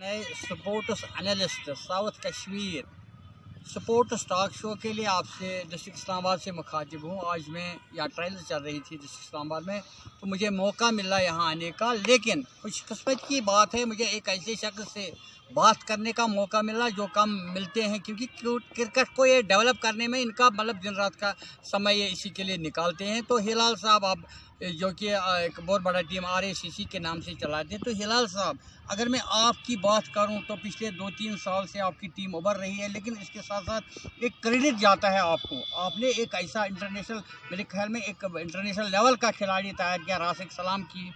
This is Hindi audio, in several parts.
मैं sports analyst south Kashmir sports talk show के लिए आपसे डिस्ट्रिक्ट इस्लामाबाद से मुखातिब हूँ। आज मैं यहाँ ट्रायल्स चल रही थी डिस्ट्रिक्ट इस्लामाबाद में, तो मुझे मौका मिला यहाँ आने का। लेकिन खुशकिस्मत की बात है, मुझे एक ऐसे शख्स से बात करने का मौका मिला जो कम मिलते हैं, क्योंकि क्रिकेट को ये डेवलप करने में इनका मतलब दिन रात का समय ये इसी के लिए निकालते हैं। तो हिलाल साहब, आप जो कि एक बहुत बड़ा टीम RACC के नाम से चलाते हैं, तो हिलाल साहब, अगर मैं आपकी बात करूं तो पिछले 2-3 साल से आपकी टीम उभर रही है, लेकिन इसके साथ साथ एक क्रेडिट जाता है आपको। आपने एक ऐसा इंटरनेशनल, मेरे ख्याल में एक इंटरनेशनल लेवल का खिलाड़ी तैयार किया राशिक सलाम की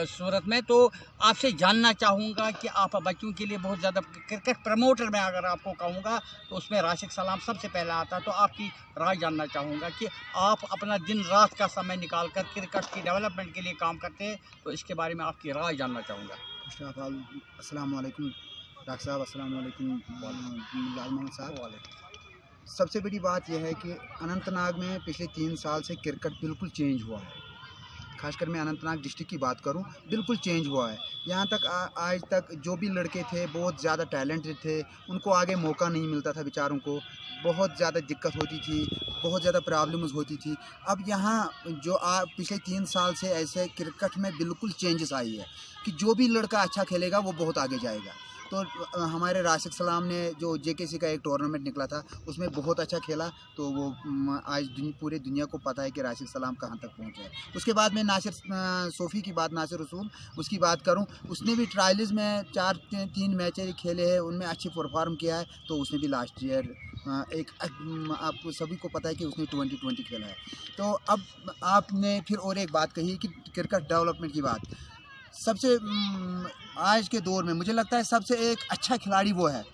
सूरत में। तो आपसे जानना चाहूँगा कि आप बच्चों के लिए बहुत ज़्यादा क्रिकेट प्रमोटर में अगर आपको कहूँगा तो उसमें राशिक सलाम सबसे पहले आता है। तो आपकी राय जानना चाहूँगा कि आप अपना दिन रात का समय निकाल कर क्रिकेट की डेवलपमेंट के लिए काम करते हैं, तो इसके बारे में आपकी राय जानना चाहूँगा। अस्सलाम वालेकुम डॉक्टर साहब, अस्सलाम वालेकुम लाल मोहम्मद साहब। सबसे बड़ी बात यह है कि अनंतनाग में पिछले 3 साल से क्रिकेट बिल्कुल चेंज हुआ है। खासकर मैं अनंतनाग डिस्ट्रिक्ट की बात करूं, बिल्कुल चेंज हुआ है। यहाँ तक आज तक जो भी लड़के थे बहुत ज़्यादा टैलेंटेड थे, उनको आगे मौका नहीं मिलता था बेचारों को, बहुत ज़्यादा दिक्कत होती थी, बहुत ज़्यादा प्रॉब्लम्स होती थी। अब यहाँ जो पिछले 3 साल से ऐसे क्रिकेट में बिल्कुल चेंजेस आई है कि जो भी लड़का अच्छा खेलेगा वो बहुत आगे जाएगा। तो हमारे राशिक सलाम ने जो JKC का एक टूर्नामेंट निकला था उसमें बहुत अच्छा खेला, तो वो आज पूरे दुनिया को पता है कि राशिक सलाम कहाँ तक पहुँचे है। उसके बाद में नासिर सोफ़ी की बात, नासिर रसूल, उसकी बात करूं, उसने भी ट्रायल्स में 3 मैच खेले हैं, उनमें अच्छी परफॉर्म किया है। तो उसने भी लास्ट ईयर आपको सभी को पता है कि उसने 2020 खेला है। तो अब आपने फिर और एक बात कही कि क्रिकेट डेवलपमेंट की बात, सबसे आज के दौर में मुझे लगता है सबसे एक अच्छा खिलाड़ी वो है,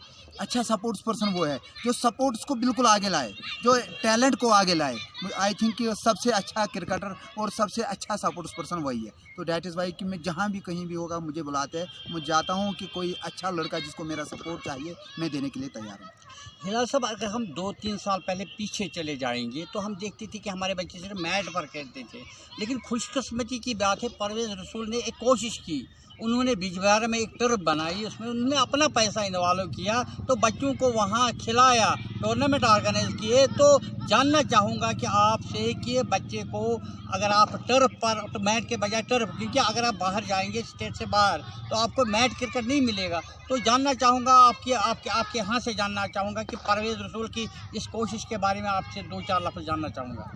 अच्छा सपोर्ट्स पर्सन वो है जो सपोर्ट्स को बिल्कुल आगे लाए, जो टैलेंट को आगे लाए। आई थिंक कि सबसे अच्छा क्रिकेटर और सबसे अच्छा सपोर्ट्स पर्सन वही है। तो डैट इज़ वाई कि मैं जहाँ भी कहीं भी होगा मुझे बुलाते हैं, मैं जाता हूँ कि कोई अच्छा लड़का जिसको मेरा सपोर्ट चाहिए मैं देने के लिए तैयार हूँ। हिलाल साहब, अगर हम 2-3 साल पहले पीछे चले जाएंगे तो हम देखते थे कि हमारे बच्चे सिर्फ मैट पर खेलते थे। लेकिन खुशकिस्मती की बात है, परवेज़ रसूल ने एक कोशिश की, उन्होंने बिजवाड़ा में एक टर्फ बनाई, उसमें उन्होंने अपना पैसा इन्वॉल्व किया, तो बच्चों को वहाँ खिलाया, टूर्नामेंट ऑर्गेनाइज किए। तो जानना चाहूँगा कि आपसे कि बच्चे को अगर आप टर्फ पर, तो मैट के बजाय टर्फ, क्योंकि अगर आप बाहर जाएंगे स्टेट से बाहर तो आपको मैट क्रिकेट नहीं मिलेगा। तो जानना चाहूँगा आपके यहाँ से जानना चाहूँगा कि परवेज़ रसूल की इस कोशिश के बारे में आपसे 2-4 लफ्ज़ जानना चाहूँगा।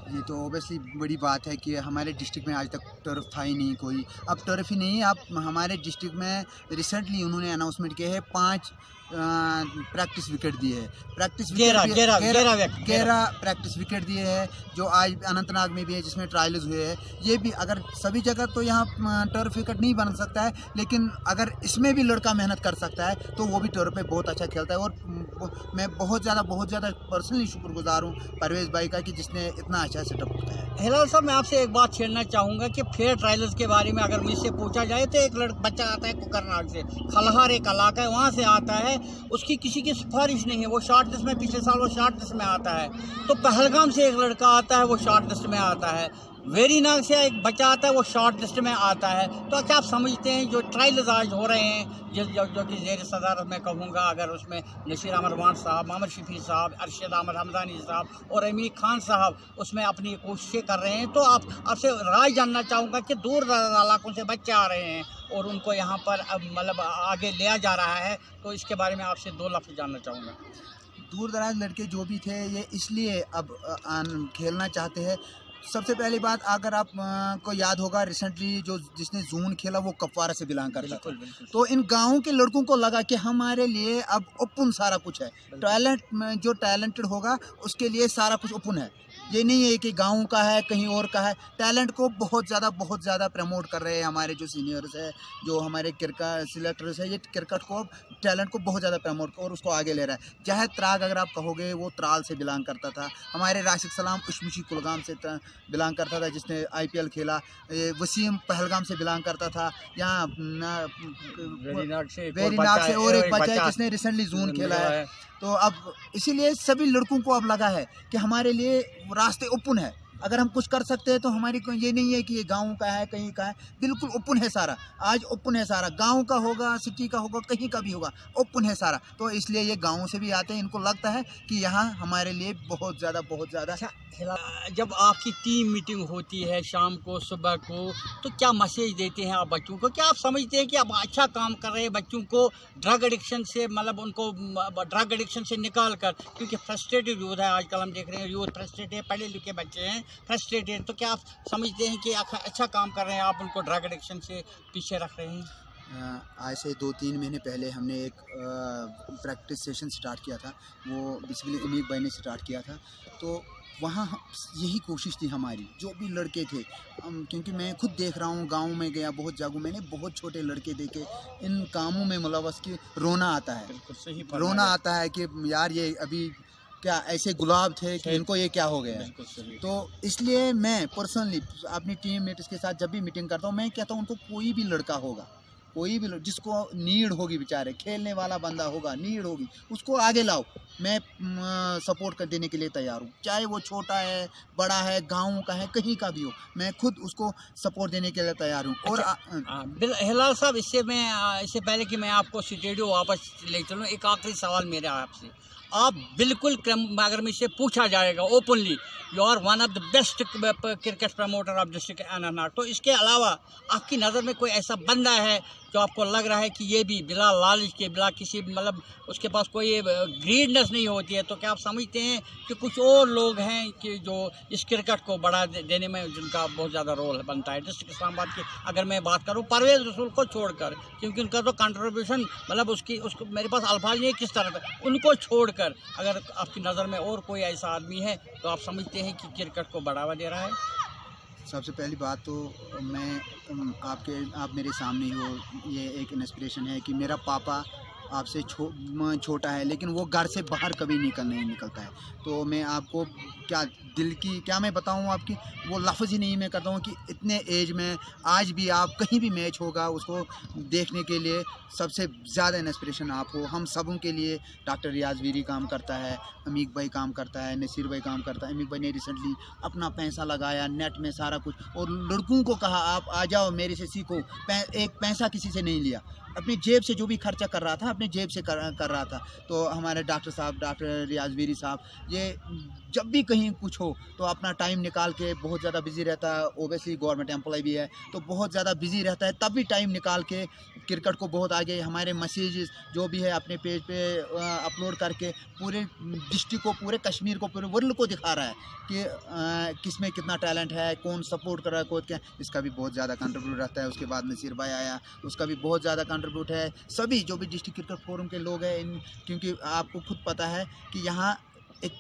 ये तो ओबियसली बड़ी बात है कि हमारे डिस्ट्रिक्ट में आज तक टर्फ था ही नहीं कोई, अब टर्फ ही नहीं। अब हमारे डिस्ट्रिक्ट में रिसेंटली उन्होंने अनाउंसमेंट किए हैं 5 प्रैक्टिस विकेट दिए हैं। प्रैक्टिस 11 प्रैक्टिस विकेट दिए हैं, जो आज अनंतनाग में भी है जिसमें ट्रायल्स हुए हैं। ये भी अगर सभी जगह तो यहाँ टर्फ विकेट नहीं बन सकता है, लेकिन अगर इसमें भी लड़का मेहनत कर सकता है तो वो भी टर्फ पे बहुत अच्छा खेलता है। और मैं बहुत ज़्यादा पर्सनली शुक्रगुजार हूँ परवेज़ भाई का कि जिसने इतना अच्छा सेटअप किया है। हिलाल साहब, मैं आपसे एक बात छेड़ना चाहूँगा कि फेयर ट्रायल्स के बारे में अगर मुझसे पूछा जाए तो एक बच्चा आता है कुकरनाग से, खलहार एक इलाका है, वहाँ से आता है, उसकी किसी की सिफारिश नहीं है, वो शॉर्ट लिस्ट में, पिछले साल वो शॉर्ट लिस्ट में आता है। तो पहलगाम से एक लड़का आता है, वो शॉर्ट लिस्ट में आता है। वेरीनाग से एक बच्चा आता है, वो शॉर्ट लिस्ट में आता है। तो क्या आप समझते हैं जो ट्रायल्स आज हो रहे हैं, जो कि ज़ेर सदारत में कहूँगा, अगर उसमें नसीर अहमद वान साहब, मोहम्मद शफी साहब, अरशद अहमद हमदानी साहब और अमीर खान साहब उसमें अपनी कोशिशें कर रहे हैं, तो आपसे राय जानना चाहूँगा कि दूर दराज इलाकों से बच्चे आ रहे हैं और उनको यहाँ पर अब मतलब आगे लिया जा रहा है, तो इसके बारे में आपसे 2 लफ्ज़ जानना चाहूँगा। दूर दराज लड़के जो भी थे ये इसलिए अब खेलना चाहते हैं। सबसे पहली बात, अगर आप को याद होगा रिसेंटली जिसने जून खेला वो कपवारा से बिलोंग करता था। तो इन गाँव के लड़कों को लगा कि हमारे लिए अब ओपन सारा कुछ है, टैलेंट में जो टैलेंटेड होगा उसके लिए सारा कुछ ओपन है। ये नहीं है कि गाँव का है कहीं और का है। टैलेंट को बहुत ज़्यादा प्रमोट कर रहे हैं हमारे जो सीनियर्स है, जो हमारे क्रिकेट सिलेक्टर्स है, ये क्रिकेट को टैलेंट को बहुत ज़्यादा प्रमोट और उसको आगे ले रहा है। जहद त्राग अगर आप कहोगे, वो त्राल से बिलोंग करता था। हमारे राशिक सलाम उशमुशी कुलगाम से बिलोंग करता था जिसने IPL खेला। वसीम पहलगाम से बिलोंग करता था। यहाँ वेरीनाग से और एक बच्चा है जिसने रिसेंटली जून खेला है। तो अब इसीलिए सभी लड़कों को अब लगा है कि हमारे लिए रास्ते ओपन है, अगर हम कुछ कर सकते हैं तो हमारी कोई ये नहीं है कि ये गाँव का है कहीं का है, बिल्कुल ओपन है सारा। आज ओपन है सारा, गाँव का होगा, सिटी का होगा, कहीं का भी होगा, ओपन है सारा। तो इसलिए ये गाँव से भी आते हैं, इनको लगता है कि यहाँ हमारे लिए बहुत ज़्यादा। अच्छा, जब आपकी टीम मीटिंग होती है शाम को सुबह को, तो क्या मैसेज देते हैं आप बच्चों को? क्या आप समझते हैं कि आप अच्छा काम कर रहे हैं बच्चों को ड्रग एडिक्शन से, मतलब उनको ड्रग एडिक्शन से निकाल कर, क्योंकि फ्रस्ट्रेटेड यूथ है आजकल, हम देख रहे हैं यूथ फ्रस्ट्रेटेड, पढ़े लिखे बच्चे हैं फ्रस्ट्रेटेड, तो क्या आप समझते हैं कि अच्छा काम कर रहे हैं, आप उनको ड्रग एडिक्शन से पीछे रख रहे हैं? आज से 2-3 महीने पहले हमने एक प्रैक्टिस सेशन स्टार्ट किया था, वो बेसिकली अमीक भाई ने स्टार्ट किया था। तो वहाँ यही कोशिश थी हमारी, जो भी लड़के थे, क्योंकि मैं खुद देख रहा हूँ, गांव में गया बहुत जगहों, मैंने बहुत छोटे लड़के देखे इन कामों में मुलव्वस की, रोना आता है। बिल्कुल सही, रोना आता है कि यार ये अभी क्या ऐसे गुलाब थे कि इनको ये क्या हो गया है। तो इसलिए मैं पर्सनली अपनी टीम मेट्स के साथ जब भी मीटिंग करता हूँ, मैं कहता हूँ उनको कोई भी लड़का होगा, कोई भी जिसको नीड होगी, बेचारे खेलने वाला बंदा होगा, नीड होगी, उसको आगे लाओ, मैं सपोर्ट कर देने के लिए तैयार हूँ। चाहे वो छोटा है, बड़ा है, गाँव का है, कहीं का भी हो, मैं खुद उसको सपोर्ट देने के लिए तैयार हूँ। और हिलाल साहब, इससे पहले कि मैं आपको स्टूडियो वापस ले चलूँ, एक आखिरी सवाल मेरा आपसे। आप बिल्कुल, अगर मुझसे पूछा जाएगा openly, you are one of the best cricket promoter of district Anantnag, तो इसके अलावा आपकी नज़र में कोई ऐसा बंदा है जो आपको लग रहा है कि ये भी बिला लालच के, बिला किसी, मतलब उसके पास कोई ग्रीडनेस नहीं होती है, तो क्या आप समझते हैं कि कुछ और लोग हैं कि जो इस क्रिकेट को बढ़ा देने में जिनका बहुत ज़्यादा रोल बनता है? डिस्ट्रिक्ट इस्लामाबाद की अगर मैं बात करूँ, परवेज़ रसूल को छोड़कर, क्योंकि उनका तो कंट्रीब्यूशन, मतलब उसको मेरे पास अल्फाज नहीं है किस तरह का, उनको छोड़कर अगर आपकी नज़र में और कोई ऐसा आदमी है तो आप समझते हैं कि क्रिकेट को बढ़ावा दे रहा है? सबसे पहली बात तो आप मेरे सामने ही हो, ये एक इंस्पिरेशन है कि मेरा पापा आपसे छोटा है, लेकिन वो घर से बाहर कभी नहीं निकलता है। तो मैं आपको क्या मैं बताऊं, आपकी वो लफ्ज़ ही नहीं मैं करता हूं कि इतने एज में आज भी आप कहीं भी मैच होगा उसको देखने के लिए सबसे ज़्यादा इंस्पिरेशन आप हो। हम सबों के लिए डॉक्टर रियाज वीरी काम करता है, अमीक भाई काम करता है, नसीर भाई काम करता है। अमीक भाई ने रिसेंटली अपना पैसा लगाया नेट में सारा कुछ, और लड़कों को कहा आप आ जाओ मेरे से सीखो। एक पैसा किसी से नहीं लिया, अपनी जेब से जो भी खर्चा कर रहा था अपनी जेब से कर रहा था। तो हमारे डॉक्टर रियाज वीरी साहब, ये जब भी कहीं कुछ हो तो अपना टाइम निकाल के, बहुत ज़्यादा बिजी रहता है, ओबियसली गवर्नमेंट एम्प्लॉय भी है तो बहुत ज़्यादा बिजी रहता है, तब भी टाइम निकाल के क्रिकेट को बहुत आगे, हमारे मैसेजेस जो भी है अपने पेज पे अपलोड करके पूरे डिस्ट्रिक्ट को, पूरे कश्मीर को, पूरे वर्ल्ड को दिखा रहा है कि किस में कितना टैलेंट है, कौन सपोर्ट कर रहा है, कौन क्या। इसका भी बहुत ज़्यादा कंट्रीब्यूट रहता है। उसके बाद नसीर भाई आया, उसका भी बहुत ज़्यादा कंट्रीब्यूट है। सभी जो भी डिस्ट्रिक्ट क्रिकेट फोरम के लोग हैं, क्योंकि आपको खुद पता है कि यहाँ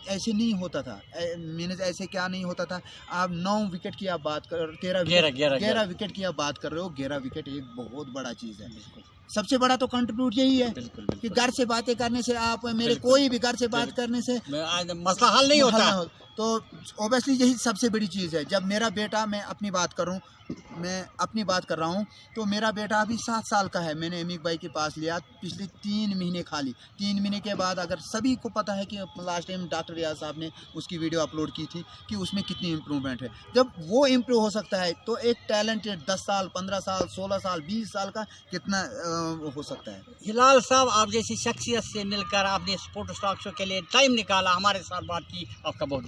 ऐसे नहीं होता था, मीनस ऐसे क्या नहीं होता था। आप 9 विकेट की आप बात कर, 11 विकेट की आप बात कर रहे हो। 11 विकेट एक बहुत बड़ा चीज़ है। सबसे बड़ा तो कंट्रीब्यूट यही है कि घर से बातें करने से, आप मेरे कोई भी घर से बात करने से मसला हल नहीं होता। तो ओबियसली यही सबसे बड़ी चीज़ है। जब मेरा बेटा, मैं अपनी बात कर रहा हूँ, तो मेरा बेटा अभी 7 साल का है। मैंने अमीक भाई के पास लिया पिछले 3 महीने, खाली 3 महीने के बाद, अगर सभी को पता है कि लास्ट टाइम डॉक्टर रियाज साहब ने उसकी वीडियो अपलोड की थी कि उसमें कितनी इम्प्रूवमेंट है। जब वो इम्प्रूव हो सकता है तो एक टैलेंटेड 10 साल, 15 साल, 16 साल, 20 साल का कितना हो सकता है। हिलाल साहब, आप जैसी शख्सियत से मिलकर आपने स्पोर्ट्स टॉक शो के लिए टाइम निकाला, हमारे साथ बात की, आपका बहुत बहुत